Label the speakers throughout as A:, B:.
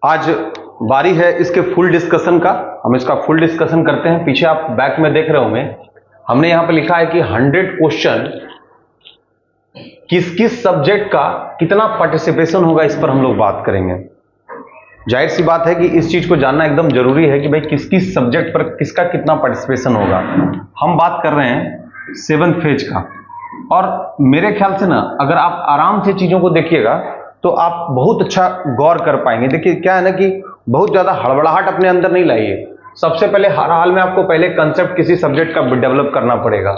A: आज बारी है इसके फुल डिस्कशन का। हम इसका फुल डिस्कशन करते हैं। पीछे आप बैक में देख रहे होंगे, हमने यहां पे लिखा है कि 100 क्वेश्चन किस किस सब्जेक्ट का कितना पार्टिसिपेशन होगा, इस पर हम लोग बात करेंगे। जाहिर सी बात है कि इस चीज को जानना एकदम जरूरी है कि भाई किस किस सब्जेक्ट पर किसका कितना पार्टिसिपेशन होगा। हम बात कर रहे हैं 7th फेज का, और मेरे ख्याल से ना अगर आप आराम से चीजों को देखिएगा तो आप बहुत अच्छा गौर कर पाएंगे। देखिए क्या है ना कि बहुत ज्यादा हड़बड़ाहट अपने अंदर नहीं लाइए। सबसे पहले हर हाल में आपको पहले कंसेप्ट किसी सब्जेक्ट का डेवलप करना पड़ेगा।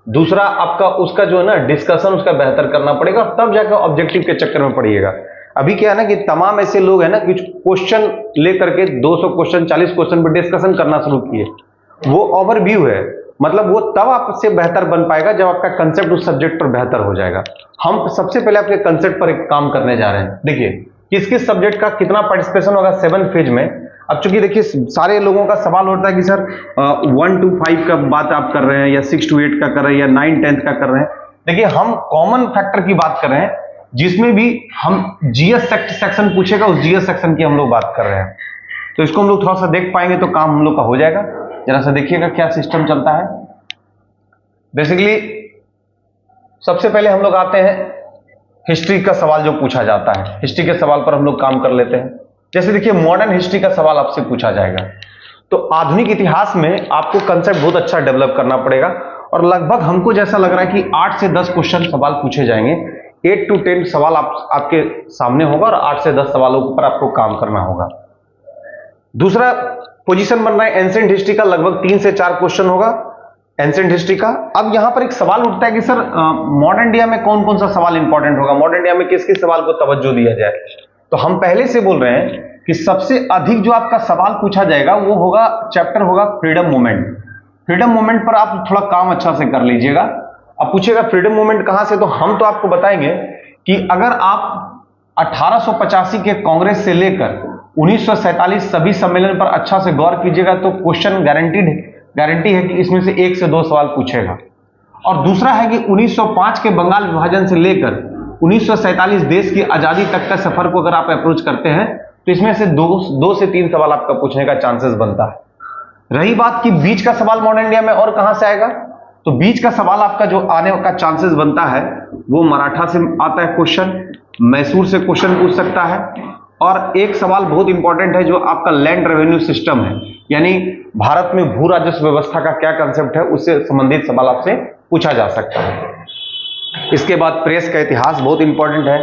A: दूसरा आपका उसका जो है ना डिस्कशन उसका बेहतर करना पड़ेगा, तब जाकर ऑब्जेक्टिव के चक्कर में पड़िएगा। अभी क्या है ना कि तमाम ऐसे लोग हैं ना कि क्वेश्चन लेकर के 200 क्वेश्चन 40 क्वेश्चन पर डिस्कशन करना शुरू किए। वो ओवरव्यू है, मतलब वो तब आपसे बेहतर बन पाएगा जब आपका कंसेप्ट उस सब्जेक्ट पर बेहतर हो जाएगा। हम सबसे पहले आपके कंसेप्ट पर एक काम करने जा रहे हैं। देखिए किस किस सब्जेक्ट का कितना पार्टिसिपेशन होगा 7th फेज में। अब चूंकि देखिए सारे लोगों का सवाल होता है कि सर 1 to 5 का बात आप कर रहे हैं या 6 to 8 का कर रहे हैं या 9 10th का कर रहे हैं। देखिए हम कॉमन फैक्टर की बात कर रहे हैं, जिसमें भी हम जीएस सेक्शन पूछेगा उस जीएस सेक्शन की हम लोग बात कर रहे हैं। तो इसको हम लोग थोड़ा सा देख पाएंगे तो काम हम लोग का हो जाएगा। जरा सा देखिएगा क्या सिस्टम चलता है। बेसिकली सबसे पहले हम लोग आते हैं हिस्ट्री का सवाल जो पूछा जाता है। हिस्ट्री के सवाल पर हम लोग काम कर लेते हैं। जैसे देखिए मॉडर्न हिस्ट्री का सवाल आपसे पूछा जाएगा, तो आधुनिक इतिहास में आपको कंसेप्ट बहुत अच्छा डेवलप करना पड़ेगा। और लगभग हमको जैसा लग रहा है कि 8 से 10 क्वेश्चन सवाल पूछे जाएंगे। 8 to 10 सवाल आपके सामने होगा और 8 से 10 सवालों पर आपको काम करना होगा। दूसरा पोजीशन बन रहा है एंशिएंट हिस्ट्री का, लगभग 3 से 4 क्वेश्चन होगा एंशिएंट हिस्ट्री का। अब यहां पर एक सवाल उठता है कि सर मॉडर्न इंडिया में कौन कौन सा सवाल इंपॉर्टेंट होगा, मॉडर्न इंडिया में किस किस सवाल को तवज्जो दिया जाए। तो हम पहले से बोल रहे हैं कि सबसे अधिक जो आपका सवाल पूछा जाएगा वो होगा चैप्टर होगा फ्रीडम मूवमेंट। फ्रीडम मूवमेंट पर आप थोड़ा काम अच्छा से कर लीजिएगा। अब पूछेगा फ्रीडम मूवमेंट कहां से, तो हम तो आपको बताएंगे कि अगर आप 1885 के कांग्रेस से लेकर 1947 सभी सम्मेलन पर अच्छा से गौर कीजिएगा तो क्वेश्चन गारंटी है कि इसमें से 1 से 2 सवाल पूछेगा। और दूसरा है कि 1905 के बंगाल विभाजन से लेकर 1947 देश की आजादी तक का सफर को अगर आप अप्रोच करते हैं तो इसमें से 2 से 3 सवाल आपका पूछने का चांसेस बनता है। रही बात कि बीच का सवाल मॉडर्न इंडिया में और कहां से आएगा, तो बीच का सवाल आपका जो आने का चांसेस बनता है वो मराठा से आता है क्वेश्चन, मैसूर से क्वेश्चन पूछ सकता है। और एक सवाल बहुत इंपॉर्टेंट है जो आपका लैंड रेवेन्यू सिस्टम है, यानी भारत में भू राजस्व व्यवस्था का क्या कंसेप्ट है, उससे संबंधित सवाल आपसे पूछा जा सकता है। इसके बाद प्रेस का इतिहास बहुत इंपॉर्टेंट है।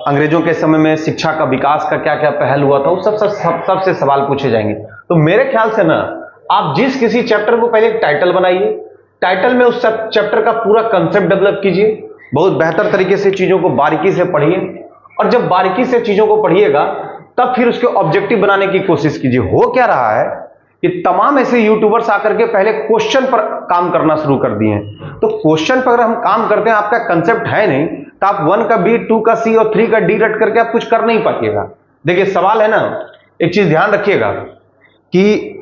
A: अंग्रेजों के समय में शिक्षा का विकास का क्या क्या पहल हुआ था, वो सबसे सवाल पूछे जाएंगे। तो मेरे ख्याल से ना आप जिस किसी चैप्टर को पहले टाइटल बनाइए, टाइटल में उस चैप्टर का पूरा कंसेप्ट डेवलप कीजिए, बहुत बेहतर तरीके से चीजों को बारीकी से पढ़िए। और जब बारीकी से चीजों को पढ़िएगा तब फिर उसके ऑब्जेक्टिव बनाने की कोशिश कीजिए। हो क्या रहा है कि तमाम ऐसे यूट्यूबर्स आकर के पहले क्वेश्चन पर काम करना शुरू कर दिए हैं। तो क्वेश्चन पर अगर हम काम करते हैं, आपका कंसेप्ट है नहीं, तो आप 1 का बी, 2 का सी और 3 का डी रट करके आप कुछ कर नहीं पाइएगा। देखिए सवाल है ना, एक चीज ध्यान रखिएगा कि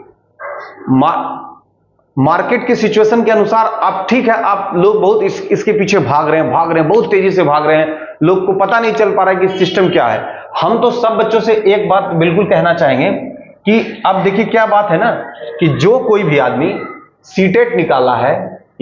A: मार्केट के सिचुएशन के अनुसार आप ठीक है, आप लोग बहुत इसके पीछे भाग रहे हैं, बहुत तेजी से भाग रहे हैं, लोग को पता नहीं चल पा रहा है कि सिस्टम क्या है। हम तो सब बच्चों से एक बात बिल्कुल कहना चाहेंगे कि अब देखिए क्या बात है ना कि जो कोई भी आदमी सीटेट निकाला है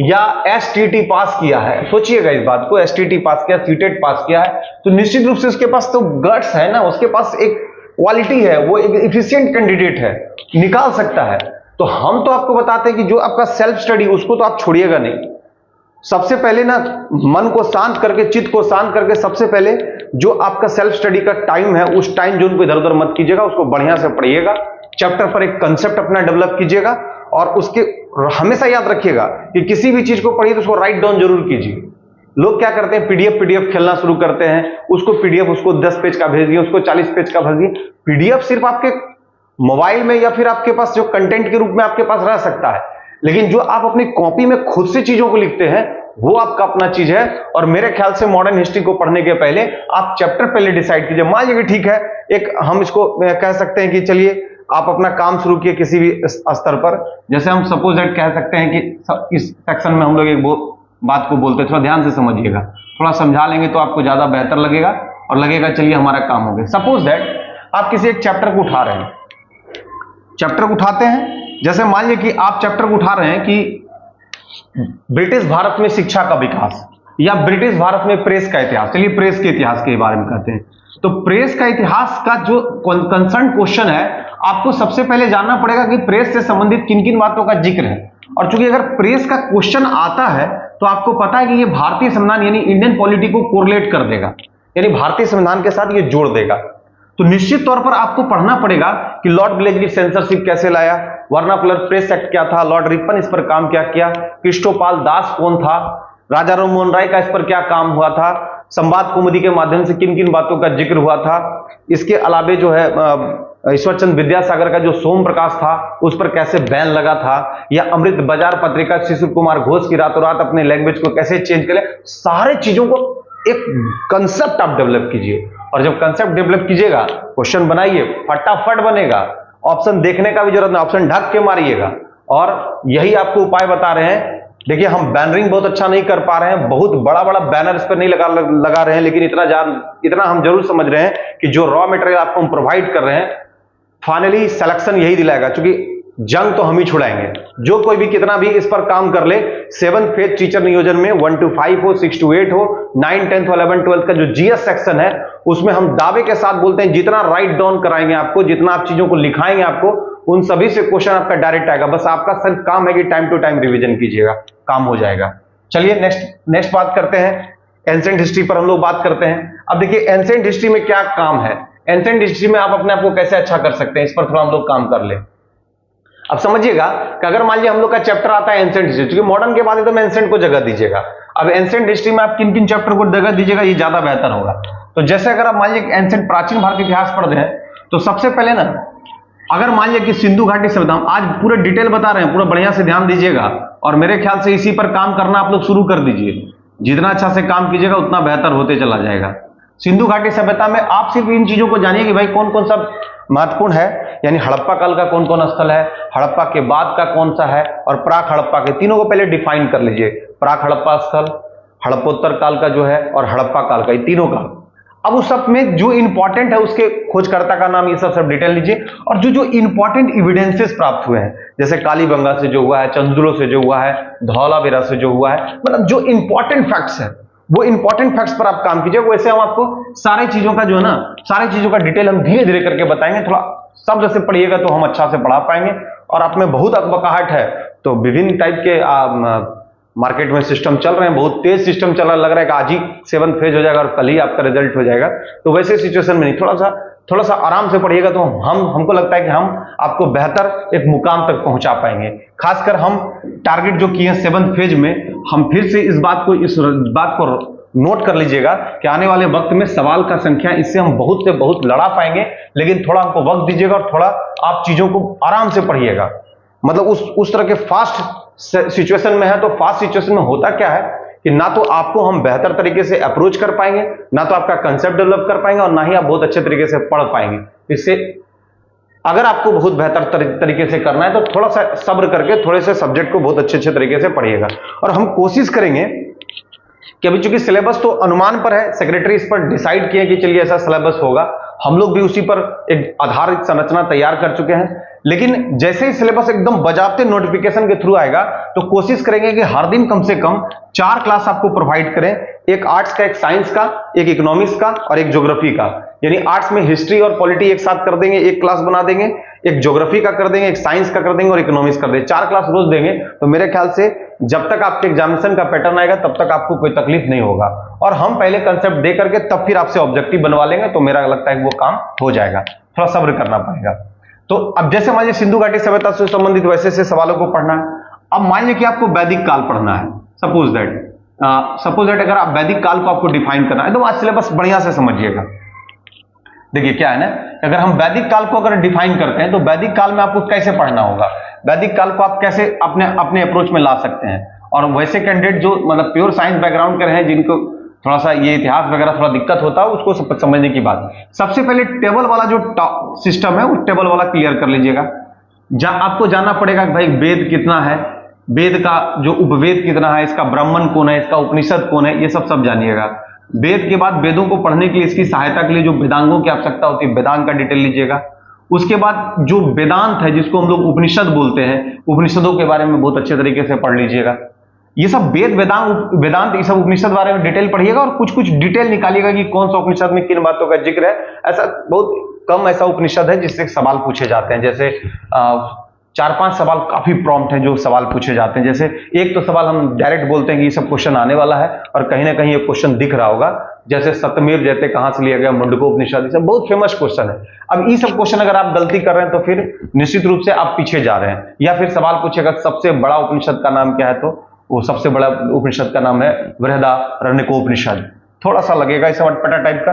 A: या एसटीटी पास किया है, सोचिएगा इस बात को, एसटीटी पास किया, सीटेट पास किया है, तो निश्चित रूप से उसके पास तो गट्स है ना, उसके पास एक क्वालिटी है, वो एक एफिशिएंट कैंडिडेट है, निकाल सकता है। तो हम तो आपको बताते हैं कि जो आपका सेल्फ स्टडी उसको तो आप छोड़िएगा नहीं। सबसे पहले ना मन को शांत करके, चित्त को शांत करके, सबसे पहले जो आपका सेल्फ स्टडी का टाइम है उस टाइम जोन को इधर उधर मत कीजिएगा, उसको बढ़िया से पढ़िएगा। चैप्टर पर एक कंसेप्ट अपना डेवलप कीजिएगा और उसके हमेशा याद रखिएगा कि किसी भी चीज को पढ़िए तो उसको राइट डाउन जरूर कीजिए। लोग क्या करते हैं, पीडीएफ खेलना शुरू करते हैं, उसको पीडीएफ उसको 10 पेज का भेज दिए, उसको 40 पेज का भेज दिए। पीडीएफ सिर्फ आपके मोबाइल में या फिर आपके पास जो कंटेंट के रूप में आपके पास रह सकता है, लेकिन जो आप अपनी कॉपी में खुद से चीजों को लिखते हैं वो आपका अपना चीज है। और मेरे ख्याल से मॉडर्न हिस्ट्री को पढ़ने के पहले आप चैप्टर पहले डिसाइड कीजिए। मान लीजिए ठीक है, एक हम इसको कह सकते हैं कि चलिए आप अपना काम शुरू किए किसी भी स्तर पर, जैसे हम सपोज दैट कह सकते हैं कि इस सेक्शन में हम लोग एक बात को बोलते हैं, थोड़ा ध्यान से समझिएगा, थोड़ा समझा लेंगे तो आपको ज्यादा बेहतर लगेगा और लगेगा चलिए हमारा काम हो गया। सपोज दैट आप किसी एक चैप्टर को उठा रहे हैं, चैप्टर को उठाते हैं, जैसे मान लीजिए कि आप चैप्टर को उठा रहे हैं कि ब्रिटिश भारत में शिक्षा का विकास या ब्रिटिश भारत में प्रेस का इतिहास। चलिए प्रेस के इतिहास के बारे में कहते हैं। तो प्रेस का इतिहास का जो कंसर्न क्वेश्चन है, आपको सबसे पहले जानना पड़ेगा कि प्रेस से संबंधित किन किन बातों का जिक्र है। और चूंकि अगर प्रेस का क्वेश्चन आता है तो आपको पता है कि ये भारतीय संविधान यानी इंडियन पॉलिटी को कोरिलेट कर देगा, यानी भारतीय संविधान के साथ ये जोड़ देगा। तो निश्चित तौर पर आपको पढ़ना पड़ेगा कि लॉर्ड ग्लेजली सेंसरशिप कैसे लाया, वर्नाकुलर प्रेस एक्ट क्या था, लॉर्ड रिपन इस पर काम क्या किया, क्रिस्टोपाल दास कौन था, राजा राम मोहन राय का इस पर क्या काम हुआ था, संवाद कौमुदी के माध्यम से किन किन बातों का जिक्र हुआ था। इसके अलावे जो है ईश्वरचंद विद्यासागर का जो सोम प्रकाश था उस पर कैसे बैन लगा था, या अमृत बाजार पत्रिका शिशिर कुमार घोष की रातों रात अपने लैंग्वेज को कैसे चेंज करे। सारे चीजों को एक कंसेप्ट आप डेवलप कीजिए, और जब कंसेप्ट डेवलप कीजिएगा क्वेश्चन बनाइए, फटाफट बनेगा। ऑप्शन देखने का भी जरूरत नहीं, ऑप्शन ढक के मारिएगा। और यही आपको उपाय बता रहे हैं। देखिए हम बैनरिंग बहुत अच्छा नहीं कर पा रहे हैं, बहुत बड़ा बड़ा बैनर इस पर नहीं लगा रहे हैं, लेकिन इतना हम जरूर समझ रहे हैं कि जो रॉ मटेरियल आपको हम प्रोवाइड कर रहे हैं, फाइनली सिलेक्शन यही दिलाएगा। क्योंकि जंग तो हम ही छुड़ाएंगे। जो कोई भी कितना भी इस पर काम कर ले, 7th फेज टीचर नियोजन में 1 to 5 हो, 6 to 8 हो, 9, 10th, 11, 12 का जो जीएस सेक्शन है उसमें हम दावे के साथ बोलते हैं जितना राइट डाउन कराएंगे आपको, जितना आप चीजों को लिखाएंगे आपको, उन सभी से क्वेश्चन आपका डायरेक्ट आएगा। बस आपका सिर्फ काम है कि टाइम टू टाइम रिवीजन कीजिएगा, काम हो जाएगा। चलिए नेक्स्ट बात करते हैं, एंशिएंट हिस्ट्री पर हम लोग बात करते हैं। अब देखिए एंशिएंट हिस्ट्री में क्या काम है, एंशिएंट हिस्ट्री में आप अपने आप को कैसे अच्छा कर सकते हैं, इस पर थोड़ा हम लोग काम कर ले। अब समझिएगा कि अगर मान लीजिए हम लोग का चैप्टर आता है एंशिएंट हिस्ट्री, क्योंकि मॉडर्न के बाद एकदम एंशिएंट को जगह दीजिएगा। अब एंशिएंट हिस्ट्री में आप किन किन चैप्टर को जगह दीजिएगा ये ज्यादा बेहतर होगा। तो जैसे अगर आप मान लीजिए एंशिएंट प्राचीन भारतीय इतिहास पढ़ते हैं, तो सबसे पहले ना अगर मान लीजिए कि सिंधु घाटी सभ्यता, आज पूरे डिटेल बता रहे हैं, पूरा बढ़िया से ध्यान दीजिएगा, और मेरे ख्याल से इसी पर काम करना आप लोग शुरू कर दीजिए। जितना अच्छा से काम कीजिएगा उतना बेहतर होते चला जाएगा। सिंधु घाटी सभ्यता में आप सिर्फ इन चीजों को जानिए कि भाई कौन कौन सा महत्वपूर्ण है, यानी हड़प्पा काल का कौन कौन स्थल है, हड़प्पा के बाद का कौन सा है, और प्राक हड़प्पा के, तीनों को पहले डिफाइन कर लीजिए। प्राक हड़प्पा स्थल, हड़प्पोत्तर काल का जो है, और हड़प्पा काल का, ये तीनों का। अब उस सब में जो इंपॉर्टेंट है उसके खोजकर्ता का नाम, ये सब डिटेल लीजिए। और जो जो इंपॉर्टेंट इविडेंसेस प्राप्त हुए हैं, जैसे कालीबंगा से जो हुआ है, चंद्रो से जो हुआ है, धौलावीरा से जो हुआ है, मतलब जो इंपॉर्टेंट फैक्ट्स है वो इंपॉर्टेंट फैक्ट्स पर आप काम कीजिए। वैसे हम आपको सारे चीजों का जो है ना, सारी चीजों का डिटेल हम धीरे धीरे करके बताएंगे। थोड़ा शब्द से पढ़िएगा तो हम अच्छा से पढ़ा पाएंगे। और आप में बहुत अकबकाहट है, तो विभिन्न टाइप के मार्केट में सिस्टम चल रहे हैं, बहुत तेज सिस्टम चल रहा है, लग रहा है कि आज ही 7th फेज हो जाएगा और कल ही आपका रिजल्ट हो जाएगा। तो वैसे सिचुएशन में नहीं, थोड़ा सा आराम से पढ़िएगा तो हमको लगता है कि हम आपको बेहतर एक मुकाम तक पहुंचा पाएंगे। खासकर हम टारगेट जो किए 7th फेज में, हम फिर से इस बात को नोट कर लीजिएगा कि आने वाले वक्त में सवाल का संख्या, इससे हम बहुत से बहुत लड़ा पाएंगे। लेकिन थोड़ा हमको वक्त दीजिएगा और थोड़ा आप चीजों को आराम से पढ़िएगा। मतलब उस तरह के फास्ट सिचुएशन में है, तो फास्ट सिचुएशन में होता क्या है कि ना तो आपको हम बेहतर तरीके से अप्रोच कर पाएंगे, ना तो आपका कंसेप्ट डेवलप कर पाएंगे, और ना ही आप बहुत अच्छे तरीके से पढ़ पाएंगे। इससे अगर आपको बहुत बेहतर तरीके से करना है तो थोड़ा सा सब्र करके थोड़े से सब्जेक्ट को बहुत अच्छे तरीके से पढ़िएगा। और हम कोशिश करेंगे कि अभी चूंकि सिलेबस तो अनुमान पर है, सेक्रेटरी इस पर डिसाइड किए कि चलिए ऐसा सिलेबस होगा, हम लोग भी उसी पर एक आधारित संरचना तैयार कर चुके हैं। लेकिन जैसे ही सिलेबस एकदम बजाते नोटिफिकेशन के थ्रू आएगा, तो कोशिश करेंगे कि हर दिन कम से कम 4 क्लास आपको प्रोवाइड करें, एक आर्ट्स का, एक साइंस का, एक इकोनॉमिक्स का और एक ज्योग्राफी का। यानी आर्ट्स में हिस्ट्री और पॉलिटी एक साथ कर देंगे, एक क्लास बना देंगे, एक ज्योग्राफी का कर देंगे, एक साइंस का कर देंगे और इकोनॉमिक्स कर देंगे। 4 क्लास रोज देंगे। तो मेरे ख्याल से जब तक आपके एग्जामिनेशन का पैटर्न आएगा तब तक आपको कोई तकलीफ नहीं होगा। और हम पहले कंसेप्ट दे करके तब फिर आपसे ऑब्जेक्टिव बनवा लेंगे, तो मेरा लगता है कि वो काम हो जाएगा। थोड़ा सब्र करना पड़ेगा। तो अब जैसे मान लीजिए सिंधु घाटी सभ्यता से संबंधित वैसे से सवालों को पढ़ना है। अब मान लीजिए कि आपको वैदिक काल पढ़ना है, सपोज दैट अगर आप वैदिक काल को आपको डिफाइन करना है, तो आज सिलेबस बढ़िया से समझिएगा। देखिए क्या है ना, अगर हम वैदिक काल को अगर डिफाइन करते हैं तो वैदिक काल में आपको कैसे पढ़ना होगा, वैदिक काल को आप कैसे अपने अप्रोच में ला सकते हैं। और वैसे कैंडिडेट जो मतलब प्योर साइंस बैकग्राउंड के हैं, जिनको थोड़ा सा ये इतिहास वगैरह थोड़ा दिक्कत होता है, उसको समझने की बात। सबसे पहले टेबल वाला जो सिस्टम है, उस टेबल वाला क्लियर कर लीजिएगा। आपको जानना पड़ेगा कि भाई वेद कितना है, वेद का जो उपवेद कितना है, इसका ब्राह्मण कौन है, इसका उपनिषद कौन है, ये सब जानिएगा। वेद के बाद वेदों को पढ़ने के लिए, इसकी सहायता के लिए जो वेदांगों की आवश्यकता होती है, वेदांग का डिटेल लीजिएगा। उसके बाद जो वेदांत है, जिसको हम लोग उपनिषद बोलते हैं, उपनिषदों के बारे में बहुत अच्छे तरीके से पढ़ लीजिएगा। ये सब वेद, वेदांत, ये सब उपनिषद बारे में डिटेल पढ़िएगा और कुछ कुछ डिटेल निकालिएगा कि कौन सा उपनिषद में किन बातों का जिक्र है। ऐसा बहुत कम ऐसा उपनिषद है जिससे सवाल पूछे जाते हैं, जैसे 4-5 सवाल काफी प्रॉम्प्ट हैं जो सवाल पूछे जाते हैं। जैसे एक तो सवाल हम डायरेक्ट बोलते हैं कि ये सब क्वेश्चन आने वाला है और कहीं ना कहीं ये क्वेश्चन दिख रहा होगा, जैसे सत्यमेव जयते कहां से लिया गया, मुंडकोपनिषद, ये सब बहुत फेमस क्वेश्चन है। अब ये सब क्वेश्चन अगर आप गलती कर रहे हैं तो फिर निश्चित रूप से आप पीछे जा रहे हैं। या फिर सवाल पूछेगा सबसे बड़ा उपनिषद का नाम क्या है, तो वो सबसे बड़ा उपनिषद का नाम है बृहदारण्यकोपनिषद। थोड़ा सा लगेगा इसे अटपटा टाइप का।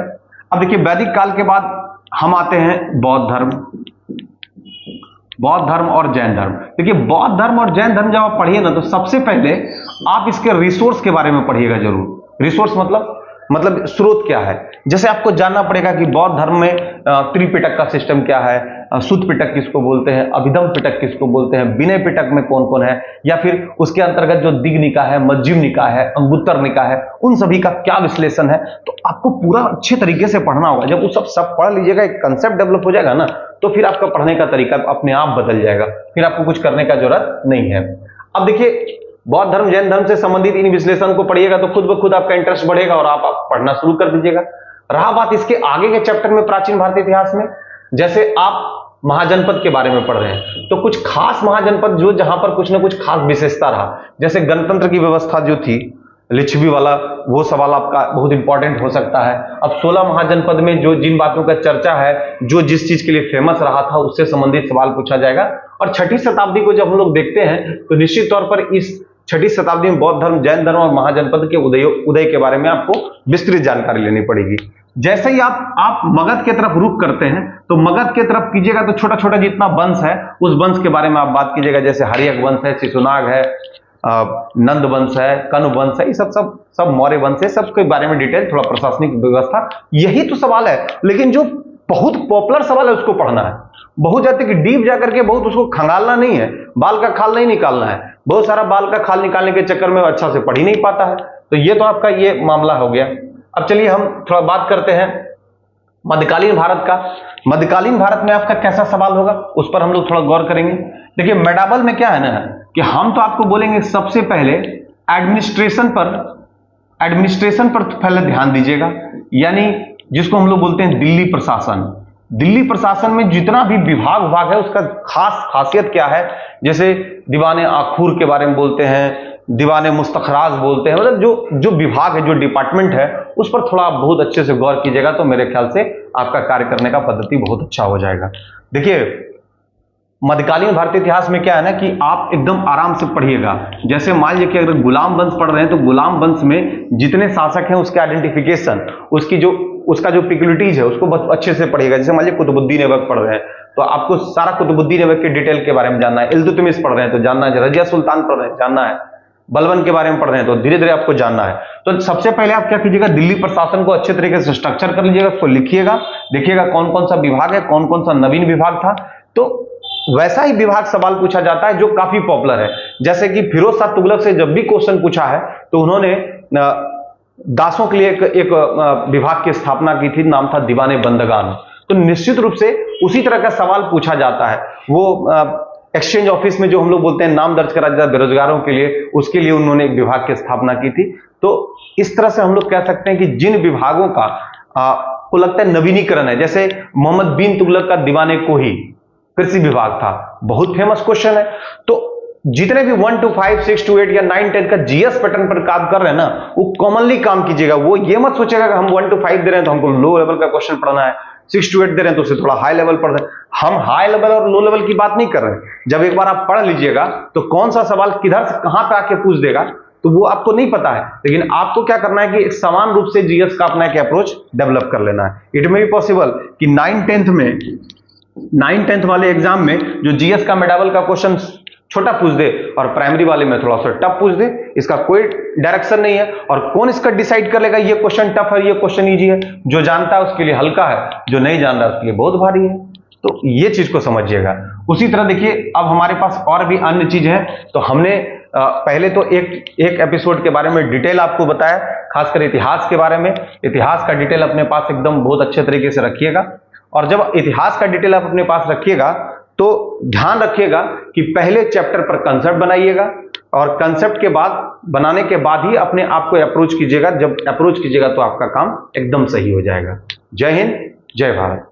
A: अब देखिए वैदिक काल के बाद हम आते हैं बौद्ध धर्म, बौद्ध धर्म और जैन धर्म। देखिए बौद्ध धर्म और जैन धर्म जब आप पढ़िए ना, तो सबसे पहले आप इसके रिसोर्स के बारे में पढ़िएगा जरूर। रिसोर्स मतलब स्रोत क्या है। जैसे आपको जानना पड़ेगा कि बौद्ध धर्म में त्रिपिटक का सिस्टम क्या है, सुत्त पिटक किसको बोलते हैं, अभिधम पिटक किसको बोलते हैं, विनय पिटक में कौन कौन है, या फिर उसके अंतर्गत जो दिग् निकाय है, मज्जिम निकाय है, अंगुत्तर निकाय है, उन सभी का क्या विश्लेषण है। तो आपको पूरा अच्छे तरीके से पढ़ना होगा। जब वो सब पढ़ लीजिएगा, एक कंसेप्ट डेवलप हो जाएगा ना, तो फिर आपका पढ़ने का तरीका अपने आप बदल जाएगा, फिर आपको कुछ करने का जरूरत नहीं है। अब देखिए बौद्ध धर्म जैन धर्म से संबंधित इन विश्लेषण को पढ़िएगा तो खुद ब खुद आपका इंटरेस्ट बढ़ेगा और आप पढ़ना शुरू कर दीजिएगा। रहा बात इसके आगे के चैप्टर में प्राचीन भारतीय इतिहास में, जैसे आप महाजनपद के बारे में पढ़ रहे हैं, तो कुछ खास महाजनपद जो जहां पर कुछ ना कुछ खास विशेषता रहा, जैसे गणतंत्र की व्यवस्था जो थी लिच्छवी वाला, वो सवाल आपका बहुत इंपॉर्टेंट हो सकता है। अब 16 महाजनपद में जो जिन बातों का चर्चा है, जो जिस चीज के लिए फेमस रहा था, उससे संबंधित सवाल पूछा जाएगा। और 6ठी शताब्दी को जब हम लोग देखते हैं तो निश्चित तौर पर इस 6ठी शताब्दी में बौद्ध धर्म, जैन धर्म और महाजनपद के उदय के बारे में आपको विस्तृत जानकारी लेनी पड़ेगी। जैसे ही आप मगध के तरफ रुख करते हैं, तो मगध के तरफ कीजिएगा तो छोटा छोटा जितना वंश है, उस वंश के बारे में आप बात कीजिएगा। जैसे हर्यक वंश है, शिशुनाग है, नंद वंश है, कनु वंश है, ये सब मौर्य वंश है, सबके बारे में डिटेल, थोड़ा प्रशासनिक व्यवस्था, यही तो सवाल है। लेकिन जो बहुत पॉपुलर सवाल है उसको पढ़ना है, बहुत जाते कि डीप जाकर के बहुत उसको खंगालना नहीं है, बाल का खाल नहीं निकालना है। बहुत सारा बाल का खाल निकालने के चक्कर में अच्छा से पढ़ ही नहीं पाता है। तो ये तो आपका ये मामला हो गया। अब चलिए हम थोड़ा बात करते हैं मध्यकालीन भारत का। मध्यकालीन भारत में आपका कैसा सवाल होगा उस पर हम लोग थोड़ा गौर करेंगे। देखिए मेडाबल में क्या है ना, कि हम तो आपको बोलेंगे सबसे पहले एडमिनिस्ट्रेशन पर पहले ध्यान दीजिएगा, यानी जिसको हम लोग बोलते हैं दिल्ली प्रशासन। दिल्ली प्रशासन में जितना भी विभाग है उसका खास खासियत क्या है। जैसे दीवाने आखूर के बारे में बोलते हैं, दीवाने मुस्तखराज बोलते हैं, मतलब जो विभाग है, जो डिपार्टमेंट है, उस पर थोड़ा आप बहुत अच्छे से गौर कीजिएगा तो मेरे ख्याल से आपका कार्य करने का पद्धति बहुत अच्छा हो जाएगा। देखिए मध्यकालीन भारतीय इतिहास में क्या है ना, कि आप एकदम आराम से पढ़िएगा। जैसे मान लीजिए कि अगर गुलाम वंश पढ़ रहे हैं तो गुलाम वंश में जितने शासक हैं उसके आइडेंटिफिकेशन, उसका जो पिक्युलिटीज है उसको बहुत अच्छे से पढ़िएगा। जैसे मान लीजिए कुतुबुद्दीन ऐबक पढ़ रहे हैं तो आपको सारा कुतुबुद्दीन ऐबक के डिटेल के बारे में जानना है। इल्तुतमिश पढ़ रहे हैं तो जानना है, रजिया सुल्तान पढ़ रहे हैं जानना है, बलबन के बारे में पढ़ रहे हैं तो धीरे धीरे आपको जानना है। तो सबसे पहले आप क्या कीजिएगा, दिल्ली प्रशासन को अच्छे तरीके से स्ट्रक्चर कर लीजिएगा, उसको लिखिएगा, देखिएगा कौन कौन सा विभाग है, कौन कौन सा नवीन विभाग था। तो वैसा ही विभाग सवाल पूछा जाता है जो काफी पॉपुलर है। जैसे कि फिरोज शाह तुगलक से जब भी क्वेश्चन पूछा है तो उन्होंने दासों के लिए एक विभाग की स्थापना की थी, नाम था दीवाने बंदगान। तो निश्चित रूप से उसी तरह का सवाल पूछा जाता है। वो एक्सचेंज ऑफिस में जो हम लोग बोलते हैं नाम दर्ज करा जाता है बेरोजगारों के लिए, उसके लिए उन्होंने एक विभाग की स्थापना की थी। तो इस तरह से हम लोग कह सकते हैं कि जिन विभागों का को लगता है नवीनीकरण है, जैसे मोहम्मद बिन तुगलक का दीवाने कोही कृषि विभाग था, बहुत फेमस क्वेश्चन है। तो जितने भी 1 to 5, 6 to 8 या 9, 10 का जीएस पैटर्न पर काम कर रहे हैं ना, वो कॉमनली काम कीजिएगा। वो ये मत सोचेगा कि हम 1 to 5 दे रहे हैं तो हमको लो लेवल का क्वेश्चन पढ़ना है, 6 to 8 दे रहे हैं तो उससे थोड़ा हाई लेवल पढ़ रहे हैं। हम हाई लेवल और लो लेवल की बात नहीं कर रहे हैं। जब एक बार आप पढ़ लीजिएगा तो कौन सा सवाल किधर से कहां पे आके पूछ देगा तो वो आपको नहीं पता है, लेकिन आपको क्या करना है कि समान रूप से जीएस का अपना एक अप्रोच डेवलप कर लेना है। इट मे बी पॉसिबल कि 9, 10th वाले एग्जाम में जो जीएस का मेडावल का क्वेश्चन छोटा पूछ दे और प्राइमरी वाले में थोड़ा सा टफ पूछ दे, इसका कोई डायरेक्शन नहीं है। और कौन इसका डिसाइड कर लेगा ये क्वेश्चन टफ है ये क्वेश्चन इजी है? जो जानता है उसके लिए हल्का है, जो नहीं जान रहा उसके लिए बहुत भारी है। तो ये चीज को समझिएगा। उसी तरह देखिए अब हमारे पास और भी अन्य चीज है। तो हमने पहले तो एक एपिसोड के बारे में डिटेल आपको बताया, खासकर इतिहास के बारे में। इतिहास का डिटेल अपने पास एकदम बहुत अच्छे तरीके से रखिएगा, और जब इतिहास का डिटेल आप अपने पास रखिएगा तो ध्यान रखिएगा कि पहले चैप्टर पर कंसेप्ट बनाइएगा, और कंसेप्ट के बाद बनाने के बाद ही अपने आप को अप्रोच कीजिएगा। जब अप्रोच कीजिएगा तो आपका काम एकदम सही हो जाएगा। जय हिंद, जय भारत।